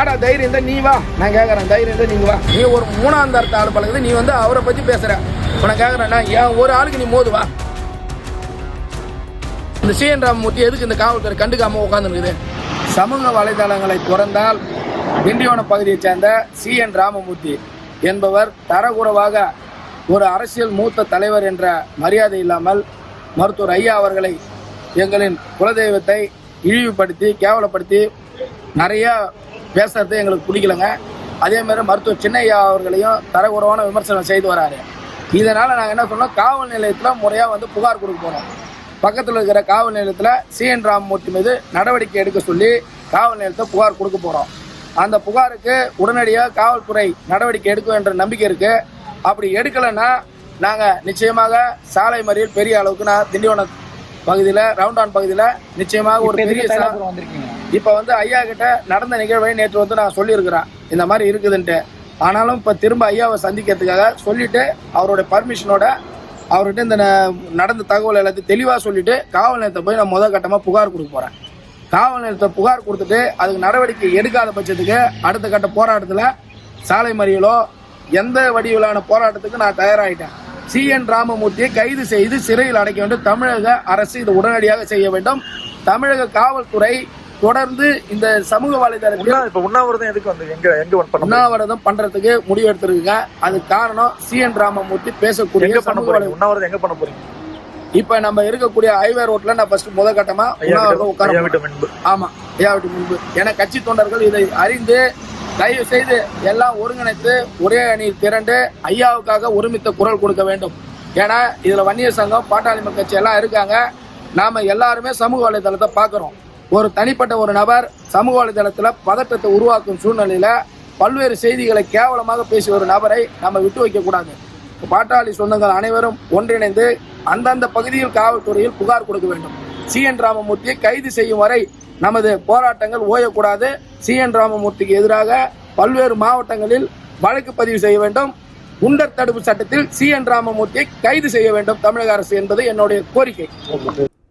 வாடா, தைரியம் தான் நீ வா. நான் கேட்கறேன், தைரியம் தான் நீங்க வா. நீ ஒரு 3ஆம் தரத்து ஆள் பழகுது, நீ வந்து அவரை பத்தி பேசுற. இப்ப நான் கேட்கறேன்னா ஏன் ஒரு ஆளுக்கு நீ மோது வா. இந்த CN ராமமூர்த்தி எதுக்கு இந்த காவல்துறை கண்டுக்காம உட்கார்ந்துருக்குது? சமூக வலைதளங்களை திறந்தால் திண்டிவனம் பகுதியைச் சேர்ந்த CN ராமமூர்த்தி என்பவர் தரக்குறைவாக ஒரு அரசியல் மூத்த தலைவர் என்ற மரியாதை இல்லாமல் மருத்துவர் ஐயா அவர்களை, எங்களின் குலதெய்வத்தை இழிவுபடுத்தி கேவலப்படுத்தி நிறைய பேசுறது எங்களுக்கு பிடிக்கலங்க. அதே மாதிரி மருத்துவர் சின்னையா அவர்களையும் தரக்குறைவான விமர்சனம் செய்து வராரு. இதனால நாங்கள் என்ன சொன்னோம், காவல் நிலையத்தில் முறையாக வந்து புகார் கொடுக்க போகிறோம். பக்கத்தில் இருக்கிற காவல் நிலையத்தில் CN ராமமூர்த்தி மீது நடவடிக்கை எடுக்க சொல்லி காவல் நிலையத்தை புகார் கொடுக்க போகிறோம். அந்த புகாருக்கு உடனடியாக காவல்துறை நடவடிக்கை எடுக்கும் என்ற நம்பிக்கை இருக்கு. அப்படி எடுக்கலைன்னா நாங்கள் நிச்சயமாக சாலை மறியல் பெரிய அளவுக்கு நான் திண்டிவனம் பகுதியில் ரவுண்டான் பகுதியில் நிச்சயமாக ஒரு பெரிய இப்போ வந்து ஐயா கிட்ட நடந்த நிகழ்வை நேற்று வந்து நான் சொல்லியிருக்கிறேன் இந்த மாதிரி இருக்குதுன்ட்டு. ஆனாலும் இப்போ திரும்ப ஐயாவை சந்திக்கிறதுக்காக சொல்லிட்டு அவரோட பர்மிஷனோட அவர்கிட்ட இந்த நடந்த தகவல் எல்லாத்தையும் தெளிவாக சொல்லிட்டு காவல் நிலையத்தை போய் நான் முதல் கட்டமாக புகார் கொடுக்க போகிறேன். காவல் நிலையத்தை புகார் கொடுத்துட்டு அதுக்கு நடவடிக்கை எடுக்காத பட்சத்துக்கு அடுத்த கட்ட போராட்டத்தில் சாலை மறியலோ எந்த வடிவிலான போராட்டத்துக்கு நான் தயாராகிட்டேன். CN ராமமூர்த்தியை கைது செய்து சிறையில் அடைக்க வேண்டும். தமிழக அரசு இது உடனடியாக செய்ய வேண்டும். தமிழக காவல்துறை தொடர்ந்து இந்த சமூக வலைதளத்தில் உண்ணாவிரதம் பண்றதுக்கு முடிவு எடுத்திருக்குங்க. அது காரணம் CN ராமமூர்த்தி பேசக்கூடிய உண்ணாவிரதம் எங்க பண்ண போறீங்க? இப்ப நம்ம இருக்கக்கூடிய ஹைவே ரோட்ல நான் ஃபர்ஸ்ட் முதல் கட்டமா உண்ணாவிரதம் உட்கார. ஆமா, ஐயா வீட்டு முன்பு. என கட்சி தொண்டர்கள் இதை அறிந்து தயவு செய்து எல்லாம் ஒருங்கிணைத்து ஒரே அணியில் திரண்டு ஐயாவுக்காக ஒருமித்த குரல் கொடுக்க வேண்டும். ஏன்னா இதுல வன்னியர் சங்கம், பாட்டாளி மக்கள் கட்சி எல்லாம் இருக்காங்க. நாம எல்லாருமே சமூக வலைதளத்தை பார்க்கிறோம். ஒரு தனிப்பட்ட ஒரு நபர் சமூக வலைதளத்தில் பதட்டத்தை உருவாக்கும் சூழ்நிலையில பல்வேறு செய்திகளை கேவலமாக பேசிய ஒரு நபரை நம்ம விட்டு வைக்க கூடாது. பாட்டாளி சொந்தங்கள் அனைவரும் ஒன்றிணைந்து அந்தந்த பகுதியில் காவல்துறையில் புகார் கொடுக்க வேண்டும். CN ராமமூர்த்தியை கைது செய்யும் வரை நமது போராட்டங்கள் ஓயக்கூடாது. CN ராமமூர்த்திக்கு எதிராக பல்வேறு மாவட்டங்களில் வழக்கு பதிவு செய்ய வேண்டும். குண்டர் தடுப்பு சட்டத்தில் CN ராமமூர்த்தியை கைது செய்ய வேண்டும் தமிழக அரசு என்பது என்னுடைய கோரிக்கை.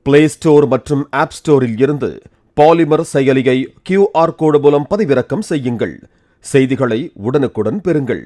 பிளே ஸ்டோர் மற்றும் ஆப் ஸ்டோரில் இருந்து பாலிமர் செயலியை QR கோடு மூலம் பதிவிறக்கம் செய்யுங்கள். செய்திகளை உடனுக்குடன் பெறுங்கள்.